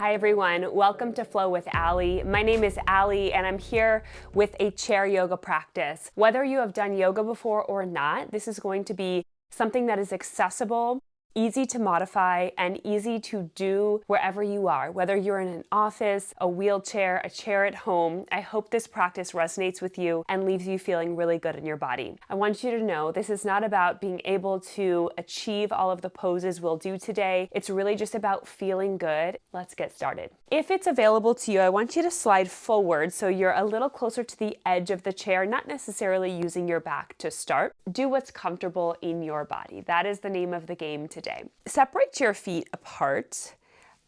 Hi everyone, welcome to Flow with Ali. My name is Ali and I'm here with a chair yoga practice. Whether you have done yoga before or not, this is going to be something that is accessible, easy to modify, and easy to do wherever you are. Whether you're in an office, a wheelchair, a chair at home, I hope this practice resonates with you and leaves you feeling really good in your body. I want you to know this is not about being able to achieve all of the poses we'll do today. It's really just about feeling good. Let's get started. If it's available to you, I want you to slide forward so you're a little closer to the edge of the chair, not necessarily using your back to start. Do what's comfortable in your body. That is the name of the game today. Separate your feet apart.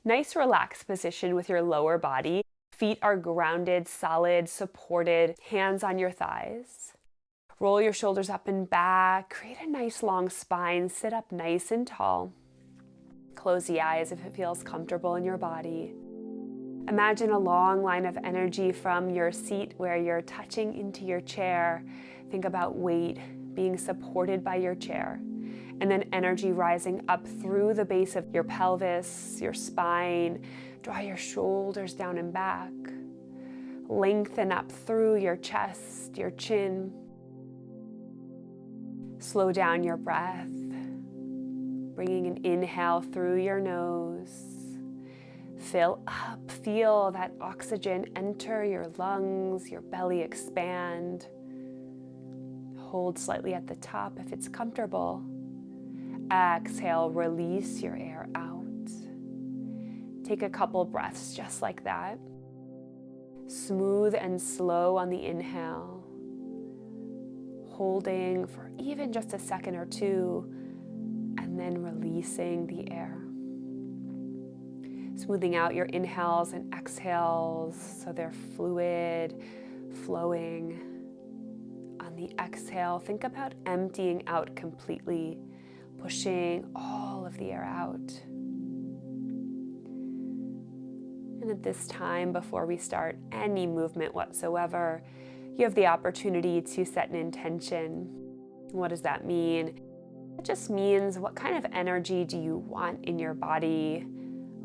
Nice relaxed position with your lower body. Feet are grounded, solid, supported, hands on your thighs. Roll your shoulders up and back. Create a nice long spine. Sit up nice and tall. Close the eyes if it feels comfortable in your body. Imagine a long line of energy from your seat where you're touching into your chair. Think about weight being supported by your chair. And then energy rising up through the base of your pelvis, your spine. Draw your shoulders down and back. Lengthen up through your chest, your chin. Slow down your breath. Bringing an inhale through your nose. Fill up, feel that oxygen enter your lungs, your belly expand. Hold slightly at the top if it's comfortable. Exhale, release your air out. Take a couple breaths just like that. Smooth and slow on the inhale. Holding for even just a second or two, and then releasing the air. Smoothing out your inhales and exhales so they're fluid, flowing. On the exhale, think about emptying out completely, pushing all of the air out. And at this time, before we start any movement whatsoever, you have the opportunity to set an intention. What does that mean? It just means, what kind of energy do you want in your body?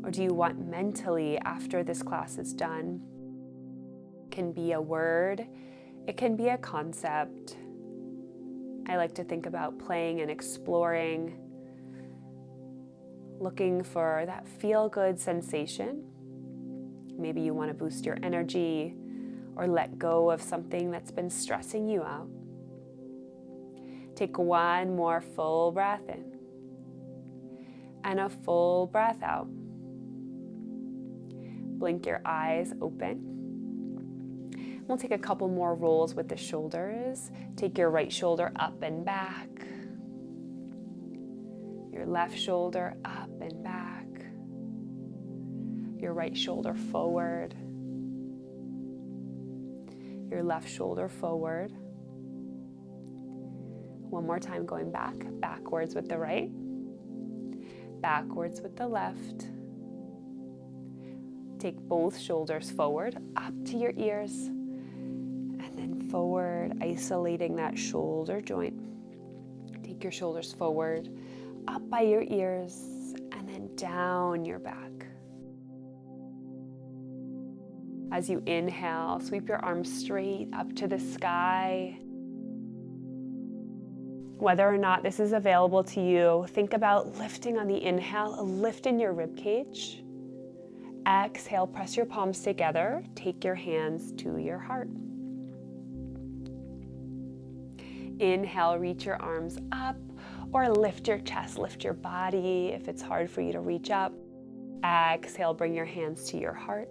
Or do you want mentally after this class is done? It can be a word, it can be a concept. I like to think about playing and exploring, looking for that feel-good sensation. Maybe you want to boost your energy or let go of something that's been stressing you out. Take one more full breath in and a full breath out. Blink your eyes open. We'll take a couple more rolls with the shoulders. Take your right shoulder up and back. Your left shoulder up and back. Your right shoulder forward. Your left shoulder forward. One more time, going back. Backwards with the right. Backwards with the left. Take both shoulders forward, up to your ears, and then forward, isolating that shoulder joint. Take your shoulders forward, up by your ears, and then down your back. As you inhale, sweep your arms straight up to the sky. Whether or not this is available to you, think about lifting on the inhale, a lift in your rib cage. Exhale, press your palms together. Take your hands to your heart. Inhale, reach your arms up or lift your chest, lift your body if it's hard for you to reach up. Exhale, bring your hands to your heart.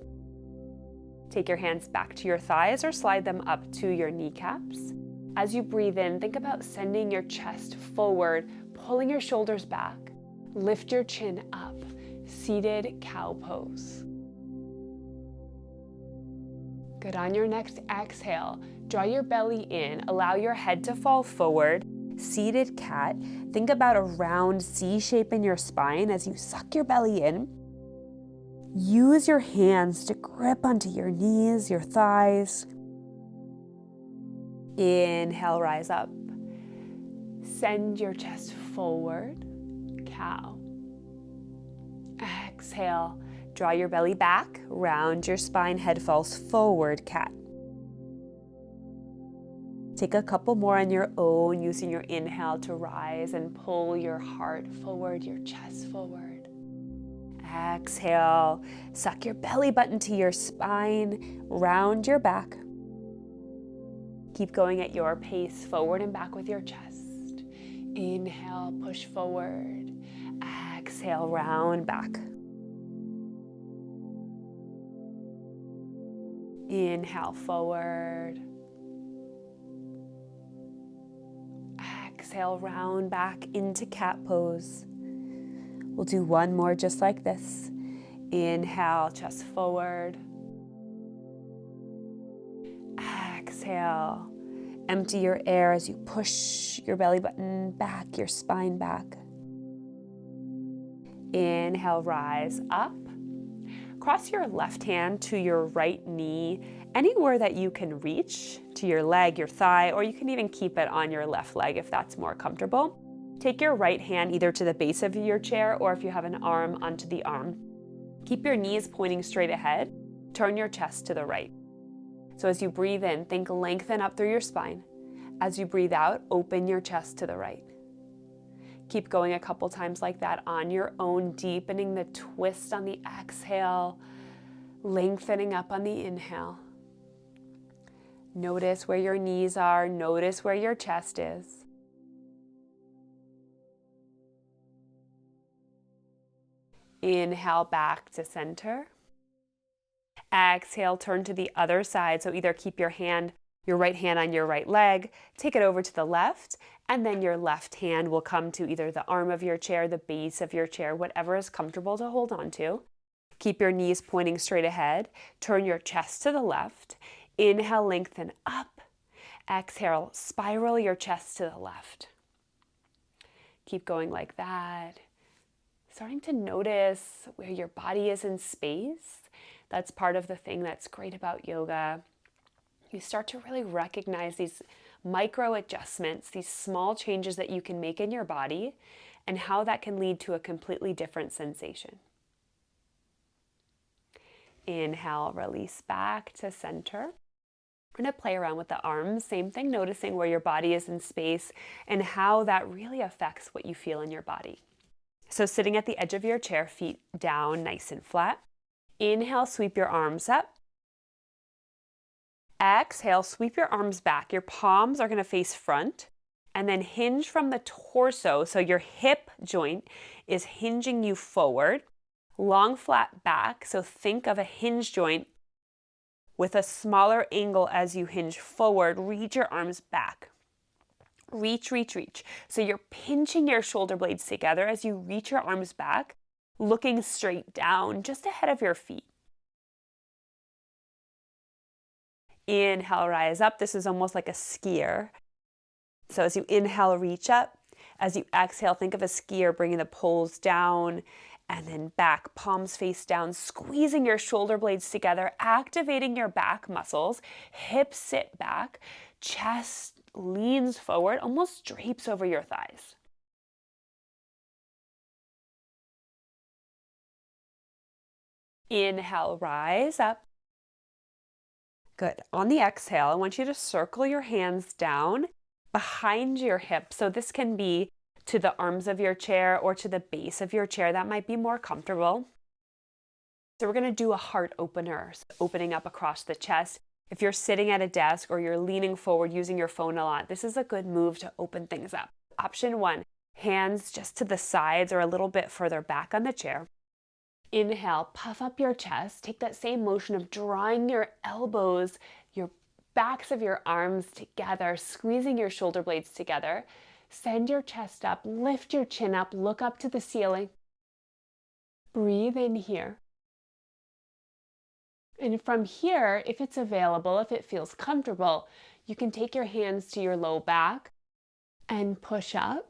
Take your hands back to your thighs or slide them up to your kneecaps. As you breathe in, think about sending your chest forward, pulling your shoulders back. Lift your chin up. Seated cow pose. Good. On your next exhale, draw your belly in, allow your head to fall forward. Seated cat. Think about a round C shape in your spine as you suck your belly in. Use your hands to grip onto your knees, your thighs. Inhale, rise up. Send your chest forward, cow. Exhale, Draw your belly back, round your spine, head falls forward, cat. Take a couple more on your own, using your inhale to rise and pull your heart forward, your chest forward. Exhale, suck your belly button to your spine, round your back. Keep going at your pace, forward and back with your chest. Inhale, push forward. Exhale, round back. Inhale, forward. Exhale, round back into cat pose. We'll do one more just like this. Inhale, chest forward. Exhale, empty your air as you push your belly button back, your spine back. Inhale, rise up. Cross your left hand to your right knee, anywhere that you can reach, to your leg, your thigh, or you can even keep it on your left leg if that's more comfortable. Take your right hand either to the base of your chair, or if you have an arm, onto the arm. Keep your knees pointing straight ahead. Turn your chest to the right. So as you breathe in, think lengthen up through your spine. As you breathe out, open your chest to the right. Keep going a couple times like that on your own, deepening the twist on the exhale, lengthening up on the inhale. Notice where your knees are, notice where your chest is. Inhale back to center. Exhale, turn to the other side. So either keep your right hand on your right leg, take it over to the left, and then your left hand will come to either the arm of your chair, the base of your chair, whatever is comfortable to hold on to. Keep your knees pointing straight ahead. Turn your chest to the left. Inhale, lengthen up. Exhale, spiral your chest to the left. Keep going like that. Starting to notice where your body is in space. That's part of the thing that's great about yoga. You start to really recognize these micro adjustments, these small changes that you can make in your body, and how that can lead to a completely different sensation. Inhale, release back to center. We're going to play around with the arms. Same thing, noticing where your body is in space and how that really affects what you feel in your body. So sitting at the edge of your chair, feet down, nice and flat. Inhale, sweep your arms up. Exhale, sweep your arms back. Your palms are going to face front, and then hinge from the torso. So your hip joint is hinging you forward. Long, flat back. So think of a hinge joint with a smaller angle as you hinge forward. Reach your arms back. Reach, reach, reach. So you're pinching your shoulder blades together as you reach your arms back, looking straight down, just ahead of your feet. Inhale, rise up. This is almost like a skier. So as you inhale, reach up. As you exhale, think of a skier bringing the poles down and then back, palms face down, squeezing your shoulder blades together, activating your back muscles, hips sit back, chest leans forward, almost drapes over your thighs. Inhale, rise up. Good. On the exhale, I want you to circle your hands down behind your hips. So this can be to the arms of your chair or to the base of your chair. That might be more comfortable. So we're going to do a heart opener, so opening up across the chest. If you're sitting at a desk or you're leaning forward using your phone a lot, this is a good move to open things up. Option 1, hands just to the sides or a little bit further back on the chair. Inhale, puff up your chest. Take that same motion of drawing your elbows, your backs of your arms together, squeezing your shoulder blades together. Send your chest up, lift your chin up, look up to the ceiling. Breathe in here. And from here, if it's available, if it feels comfortable, you can take your hands to your low back and push up.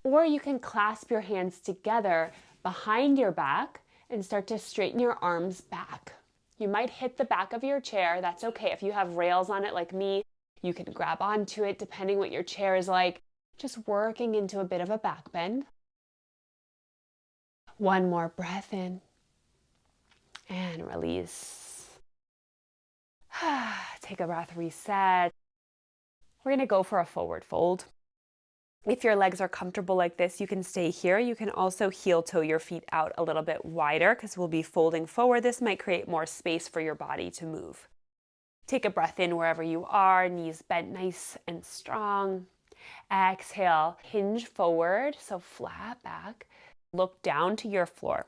Or you can clasp your hands together behind your back and start to straighten your arms back. You might hit the back of your chair. That's okay. If you have rails on it like me, you can grab onto it depending what your chair is like. Just working into a bit of a back bend. One more breath in. And release. Take a breath, reset. We're going to go for a forward fold. If your legs are comfortable like this, you can stay here. You can also heel toe your feet out a little bit wider because we'll be folding forward. This might create more space for your body to move. Take a breath in wherever you are, knees bent nice and strong. Exhale, hinge forward, so flat back. Look down to your floor.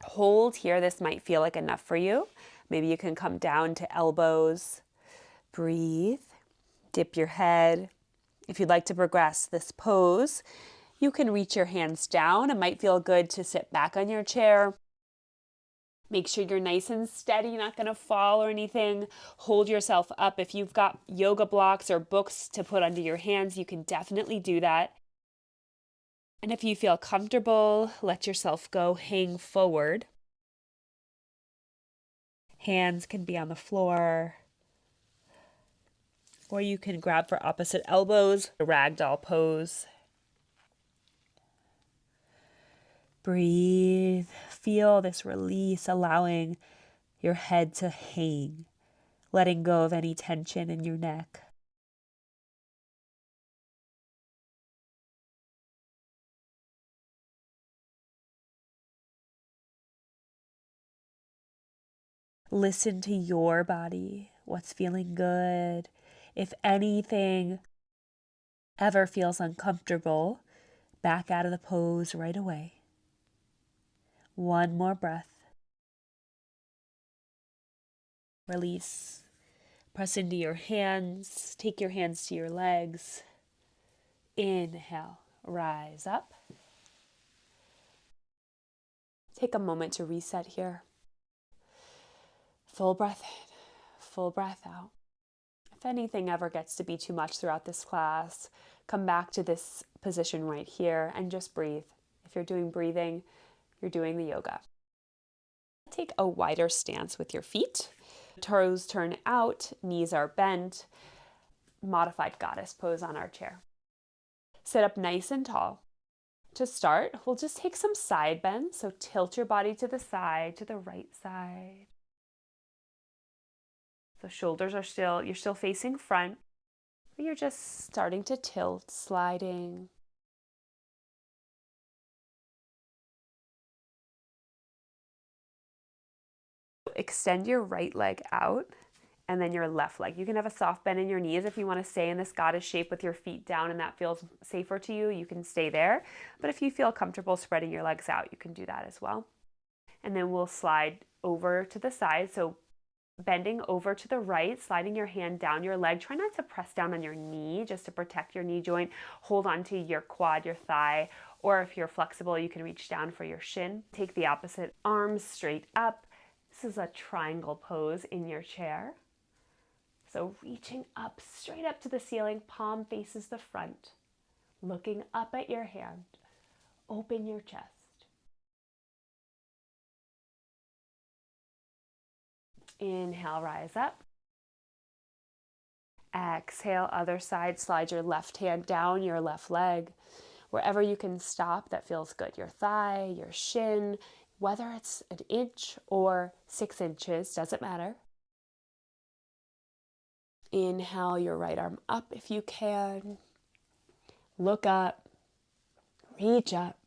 Hold here. This might feel like enough for you. Maybe you can come down to elbows. Breathe. Dip your head. If you'd like to progress this pose, you can reach your hands down. It might feel good to sit back on your chair. Make sure you're nice and steady, you're not going to fall or anything. Hold yourself up. If you've got yoga blocks or books to put under your hands, you can definitely do that. And if you feel comfortable, let yourself go, hang forward. Hands can be on the floor. Or you can grab for opposite elbows, a ragdoll pose. Breathe. Feel this release, allowing your head to hang, letting go of any tension in your neck. Listen to your body, what's feeling good. If anything ever feels uncomfortable, back out of the pose right away. One more breath. Release. Press into your hands. Take your hands to your legs. Inhale, rise up. Take a moment to reset here. Full breath in, full breath out. If anything ever gets to be too much throughout this class, come back to this position right here and just breathe. If you're doing breathing, you're doing the yoga. Take a wider stance with your feet. Toes turn out, knees are bent. Modified goddess pose on our chair. Sit up nice and tall. To start, we'll just take some side bends. So tilt your body to the side, to the right side. So shoulders are still, you're still facing front, but you're just starting to tilt, sliding. Extend your right leg out and then your left leg. You can have a soft bend in your knees if you want to stay in this goddess shape with your feet down and that feels safer to you, you can stay there. But if you feel comfortable spreading your legs out, you can do that as well. And then we'll slide over to the side. So bending over to the right, sliding your hand down your leg. Try not to press down on your knee just to protect your knee joint. Hold on to your quad, your thigh, or if you're flexible, you can reach down for your shin. Take the opposite arms straight up. This is a triangle pose in your chair. So reaching up, straight up to the ceiling, palm faces the front. Looking up at your hand. Open your chest. Inhale, rise up. Exhale, other side, slide your left hand down your left leg. Wherever you can stop that feels good. Your thigh, your shin, whether it's an inch or 6 inches, doesn't matter. Inhale, your right arm up if you can. Look up, reach up.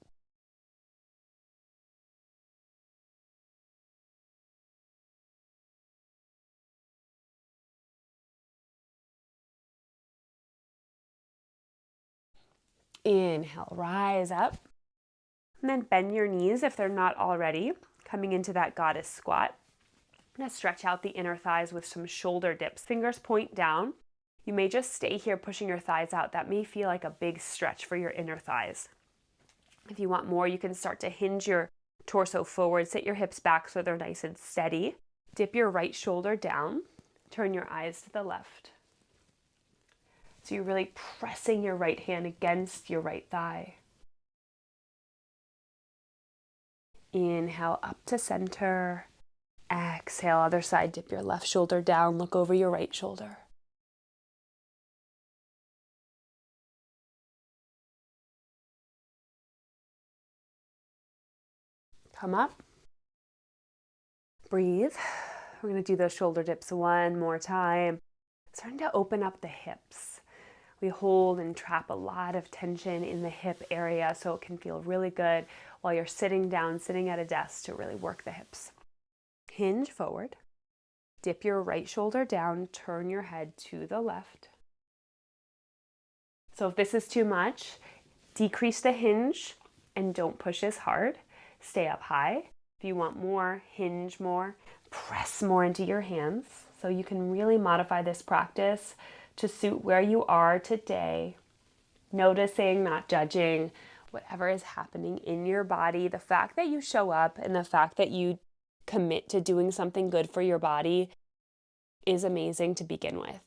Inhale, rise up. And then bend your knees if they're not already. Coming into that goddess squat. I'm going to stretch out the inner thighs with some shoulder dips. Fingers point down. You may just stay here pushing your thighs out. That may feel like a big stretch for your inner thighs. If you want more, you can start to hinge your torso forward. Sit your hips back so they're nice and steady. Dip your right shoulder down. Turn your eyes to the left. So you're really pressing your right hand against your right thigh. Inhale up to center. Exhale, other side, dip your left shoulder down. Look over your right shoulder. Come up. Breathe. We're going to do those shoulder dips one more time. Starting to open up the hips. We hold and trap a lot of tension in the hip area, so it can feel really good while you're sitting down, sitting at a desk, to really work the hips. Hinge forward. Dip your right shoulder down, turn your head to the left. So if this is too much, decrease the hinge and don't push as hard. Stay up high. If you want more, hinge more, press more into your hands. So you can really modify this practice to suit where you are today. Noticing, not judging, whatever is happening in your body. The fact that you show up and the fact that you commit to doing something good for your body is amazing to begin with.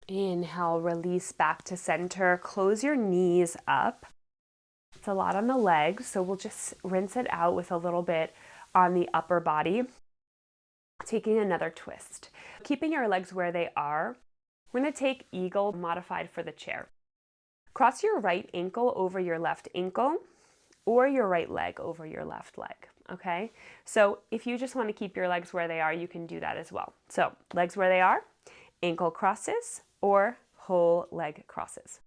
Inhale, release back to center. Close your knees up. It's a lot on the legs, so we'll just rinse it out with a little bit on the upper body. Taking another twist. Keeping your legs where they are, we're going to take eagle modified for the chair. Cross your right ankle over your left ankle or your right leg over your left leg, okay? So if you just want to keep your legs where they are, you can do that as well. So legs where they are, ankle crosses or whole leg crosses.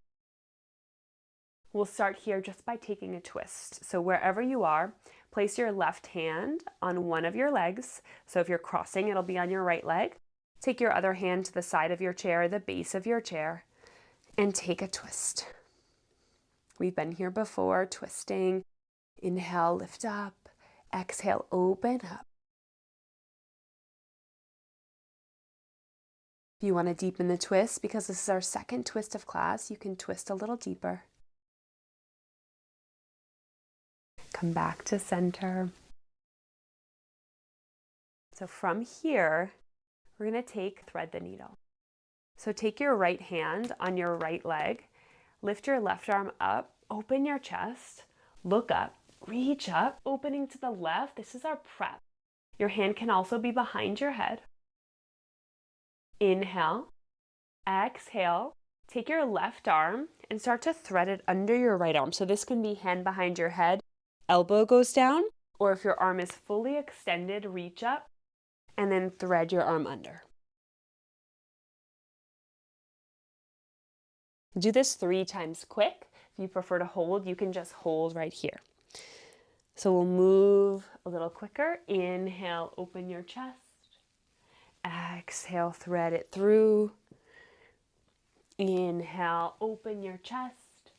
We'll start here just by taking a twist. So wherever you are, place your left hand on one of your legs. So if you're crossing, it'll be on your right leg. Take your other hand to the side of your chair, the base of your chair, and take a twist. We've been here before, twisting. Inhale, lift up. Exhale, open up. If you want to deepen the twist, because this is our second twist of class, you can twist a little deeper. Come back to center. So from here, we're going to thread the needle. So take your right hand on your right leg, lift your left arm up, open your chest, look up, reach up, opening to the left. This is our prep. Your hand can also be behind your head. Inhale, exhale, take your left arm and start to thread it under your right arm. So this can be hand behind your head, elbow goes down, or if your arm is fully extended, reach up and then thread your arm under. Do this 3 times quick. If you prefer to hold, you can just hold right here. So we'll move a little quicker. Inhale, open your chest. Exhale, thread it through. Inhale, open your chest.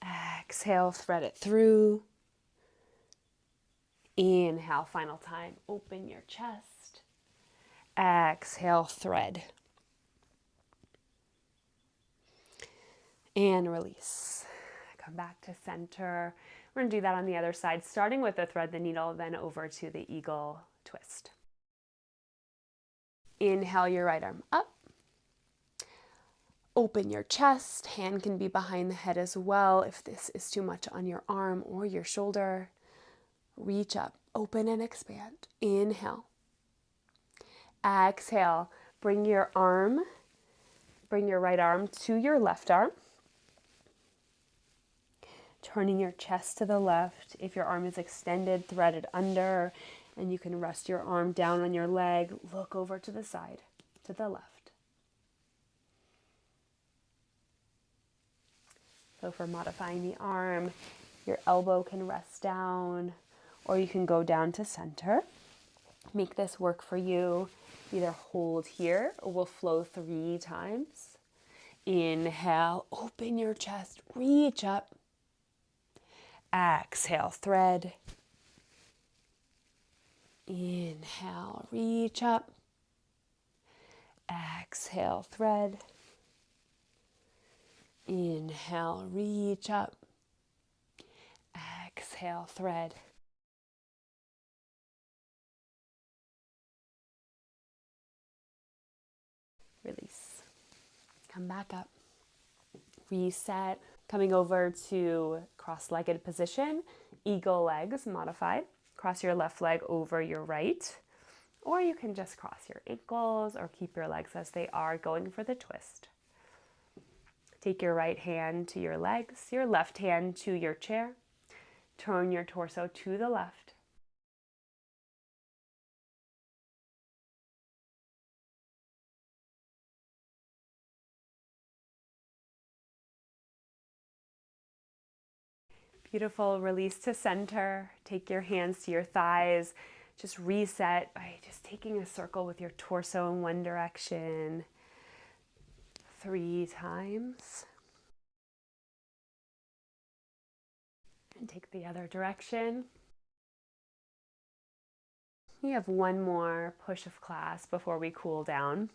Exhale, thread it through. Inhale, final time, open your chest. Exhale, thread. And release. Come back to center. We're going to do that on the other side, starting with the thread the needle, then over to the eagle twist. Inhale your right arm up. Open your chest. Hand can be behind the head as well if this is too much on your arm or your shoulder. Reach up, open and expand. Inhale. Exhale. Bring your right arm to your left arm. Turning your chest to the left. If your arm is extended, thread it under, and you can rest your arm down on your leg. Look over to the side, to the left. So for modifying the arm, your elbow can rest down, or you can go down to center. Make this work for you. Either hold here, or we'll flow 3 times. Inhale, open your chest, reach up. Exhale, thread. Inhale, reach up. Exhale, thread. Inhale, reach up. Exhale, thread. Release. Come back up. Reset. Coming over to cross-legged position, eagle legs modified. Cross your left leg over your right, or you can just cross your ankles or keep your legs as they are, going for the twist. Take your right hand to your legs, your left hand to your chair. Turn your torso to the left. Beautiful. Release to center. Take your hands to your thighs. Just reset by just taking a circle with your torso in one direction 3 times. And take the other direction. We have one more push of class before we cool down.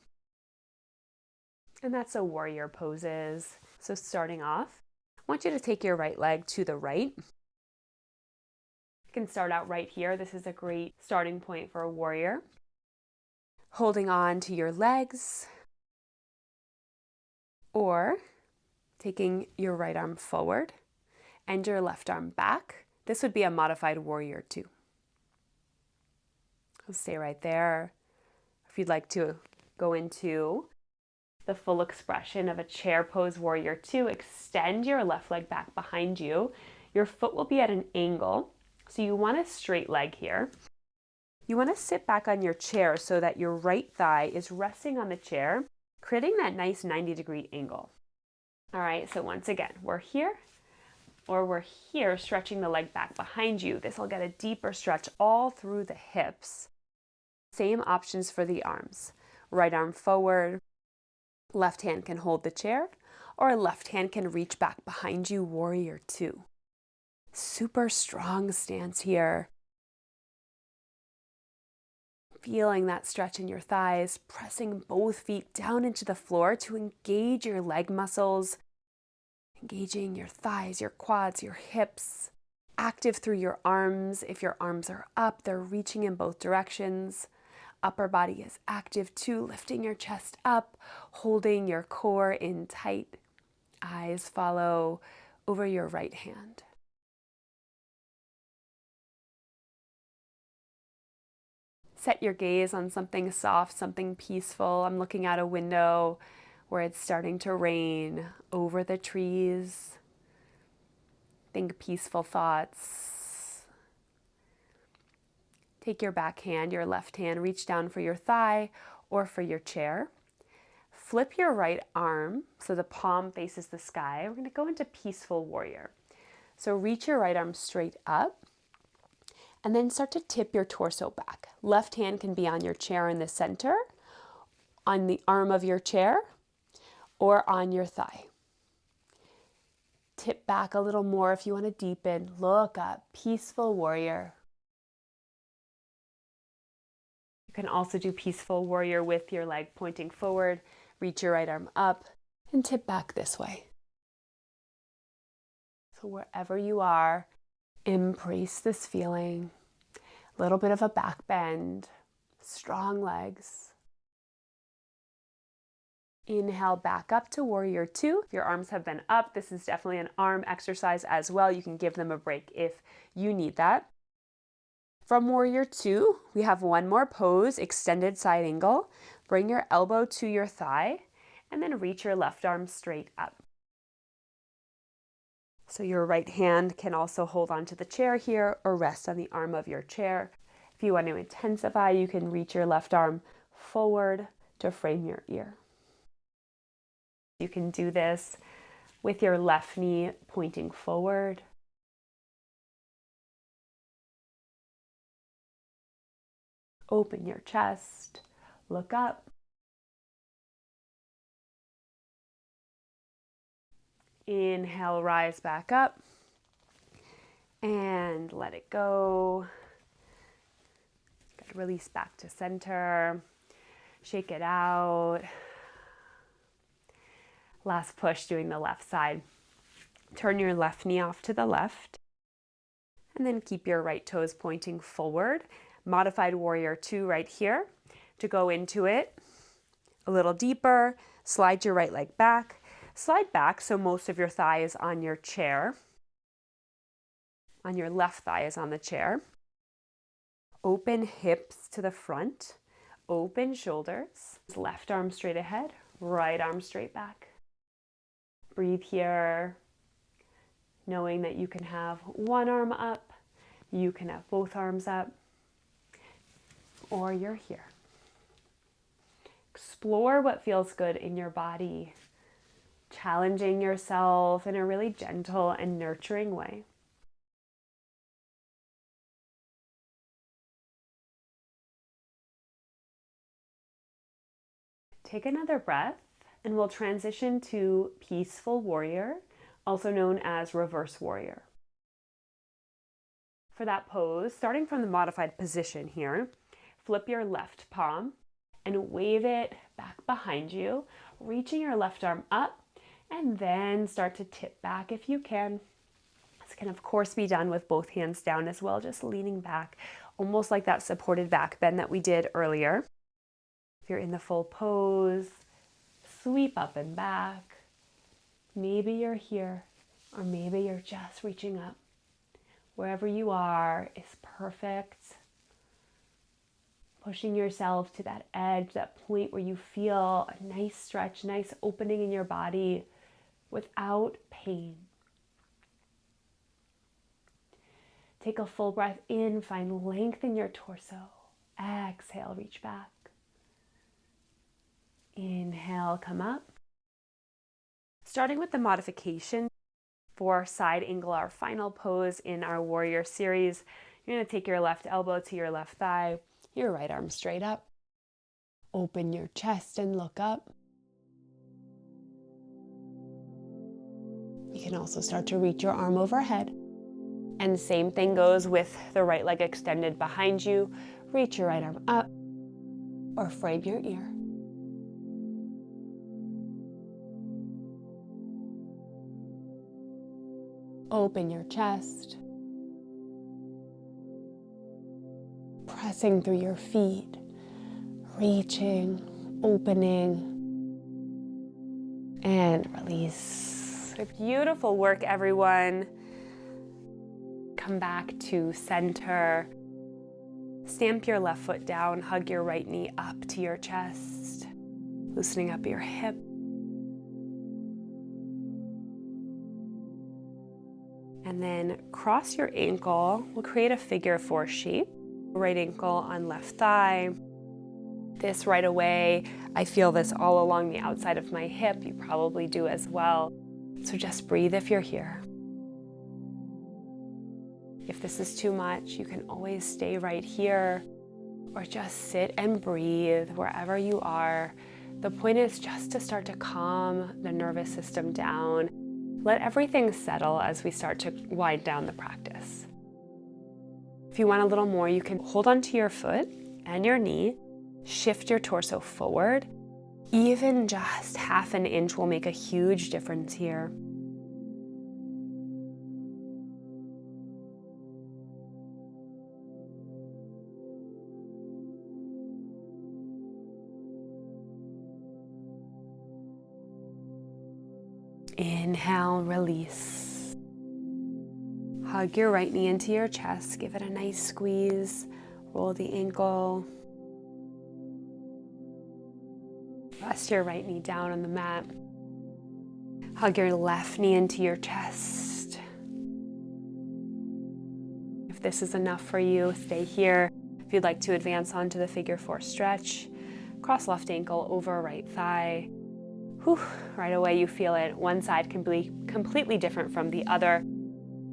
And that's a warrior poses. So starting off, I want you to take your right leg to the right. You can start out right here. This is a great starting point for a warrior. Holding on to your legs, or taking your right arm forward and your left arm back. This would be a modified warrior 2. I'll stay right there. If you'd like to go into the full expression of a chair pose warrior 2, extend your left leg back behind you. Your foot will be at an angle, so you want a straight leg here. You want to sit back on your chair so that your right thigh is resting on the chair, creating that nice 90-degree angle. All right, so once again, we're here, or we're here, stretching the leg back behind you. This will get a deeper stretch all through the hips. Same options for the arms. Right arm forward, left hand can hold the chair, or left hand can reach back behind you, warrior 2. Super strong stance here. Feeling that stretch in your thighs, pressing both feet down into the floor to engage your leg muscles, engaging your thighs, your quads, your hips, active through your arms. If your arms are up, they're reaching in both directions. Upper body is active too, lifting your chest up, holding your core in tight. Eyes follow over your right hand. Set your gaze on something soft, something peaceful. I'm looking out a window where it's starting to rain over the trees. Think peaceful thoughts. Take your back hand, your left hand, reach down for your thigh or for your chair. Flip your right arm so the palm faces the sky. We're going to go into peaceful warrior. So reach your right arm straight up. And then start to tip your torso back. Left hand can be on your chair in the center, on the arm of your chair, or on your thigh. Tip back a little more if you want to deepen. Look up, peaceful warrior. You can also do peaceful warrior with your leg pointing forward. Reach your right arm up and tip back this way. So wherever you are, embrace this feeling. A little bit of a back bend, strong legs. Inhale back up to warrior 2. If your arms have been up, this is definitely an arm exercise as well. You can give them a break if you need that. From warrior 2, we have one more pose, extended side angle. Bring your elbow to your thigh and then reach your left arm straight up. So your right hand can also hold onto the chair here or rest on the arm of your chair. If you want to intensify, you can reach your left arm forward to frame your ear. You can do this with your left knee pointing forward. Open your chest, look up. Inhale, rise back up and let it go. Good. Release back to center. Shake it out. Last push, doing the left side. Turn your left knee off to the left and then keep your right toes pointing forward. Modified warrior 2 right here. To go into it a little deeper, slide your right leg back. Slide back so most of your thigh is on your chair. On your left thigh is on the chair. Open hips to the front. Open shoulders. Left arm straight ahead, right arm straight back. Breathe here, knowing that you can have one arm up, you can have both arms up, or you're here. Explore what feels good in your body, challenging yourself in a really gentle and nurturing way. Take another breath, and we'll transition to peaceful warrior, also known as reverse warrior. For that pose, starting from the modified position here, flip your left palm and wave it back behind you, reaching your left arm up, and then start to tip back if you can. This can of course be done with both hands down as well, just leaning back, almost like that supported back bend that we did earlier. If you're in the full pose, sweep up and back. Maybe you're here, or maybe you're just reaching up. Wherever you are is perfect. Pushing yourself to that edge, that point where you feel a nice stretch, nice opening in your body without pain. Take a full breath in, find length in your torso. Exhale, reach back. Inhale, come up. Starting with the modification for side angle, our final pose in our warrior series, you're going to take your left elbow to your left thigh, your right arm straight up. Open your chest and look up. You can also start to reach your arm overhead. And the same thing goes with the right leg extended behind you. Reach your right arm up or frame your ear. Open your chest. Pressing through your feet, reaching, opening, and release. Beautiful work, everyone. Come back to center. Stamp your left foot down, hug your right knee up to your chest, loosening up your hip. And then cross your ankle. We'll create a figure 4 shape. Right ankle on left thigh. This right away, I feel this all along the outside of my hip. You probably do as well. So just breathe if you're here. If this is too much, you can always stay right here or just sit and breathe wherever you are. The point is just to start to calm the nervous system down. Let everything settle as we start to wind down the practice. If you want a little more, you can hold onto your foot and your knee, shift your torso forward. Even just half an inch will make a huge difference here. Inhale, release. Hug your right knee into your chest, give it a nice squeeze, roll the ankle. Rest your right knee down on the mat. Hug your left knee into your chest. If this is enough for you, stay here. If you'd like to advance onto the figure 4 stretch, cross left ankle over right thigh. Whew, right away you feel it. One side can be completely different from the other.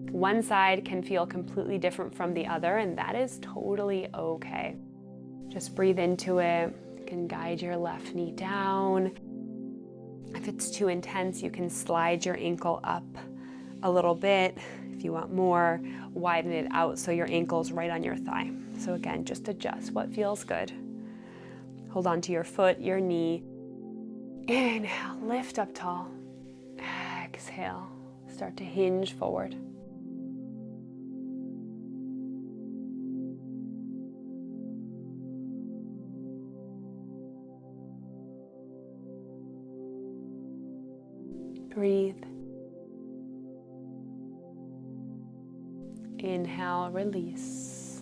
One side can feel completely different from the other, and that is totally okay. Just breathe into it. You can guide your left knee down. If it's too intense, you can slide your ankle up a little bit. If you want more, widen it out so your ankle's right on your thigh. So again, just adjust what feels good. Hold on to your foot, your knee. Inhale, lift up tall. Exhale, start to hinge forward. Breathe. Inhale, release.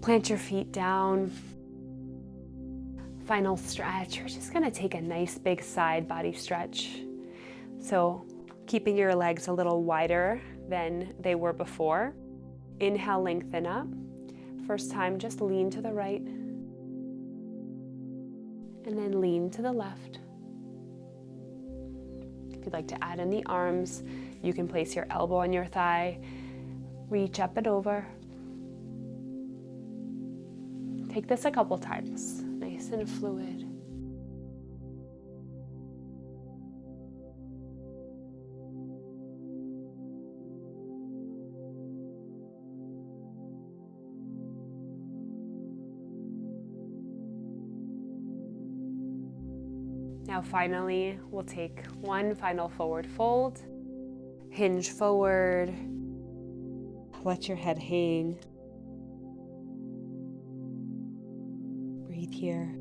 Plant your feet down. Final stretch. We're just going to take a nice big side body stretch. So keeping your legs a little wider than they were before. Inhale, lengthen up. First time, just lean to the right. And then lean to the left. If you'd like to add in the arms, you can place your elbow on your thigh, reach up and over. Take this a couple times, nice and fluid. Now finally, we'll take one final forward fold. Hinge forward. Let your head hang. Breathe here.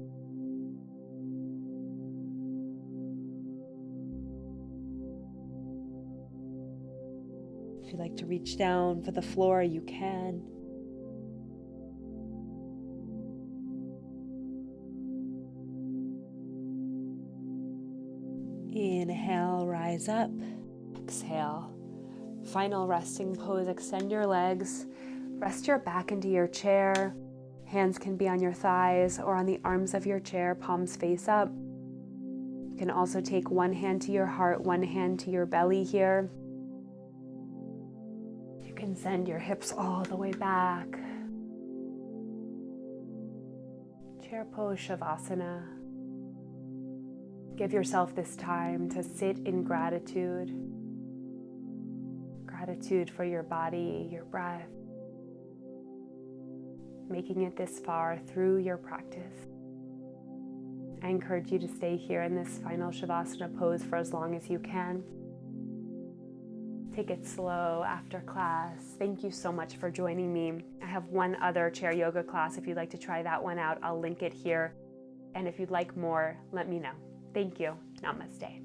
If you'd like to reach down for the floor, you can. Inhale, rise up. Exhale. Final resting pose, extend your legs. Rest your back into your chair. Hands can be on your thighs or on the arms of your chair, palms face up. You can also take one hand to your heart, one hand to your belly here. You can send your hips all the way back. Chair pose, Shavasana. Give yourself this time to sit in gratitude. Gratitude for your body, your breath. Making it this far through your practice. I encourage you to stay here in this final Shavasana pose for as long as you can. Take it slow after class. Thank you so much for joining me. I have one other chair yoga class. If you'd like to try that one out, I'll link it here. And if you'd like more, let me know. Thank you. Namaste.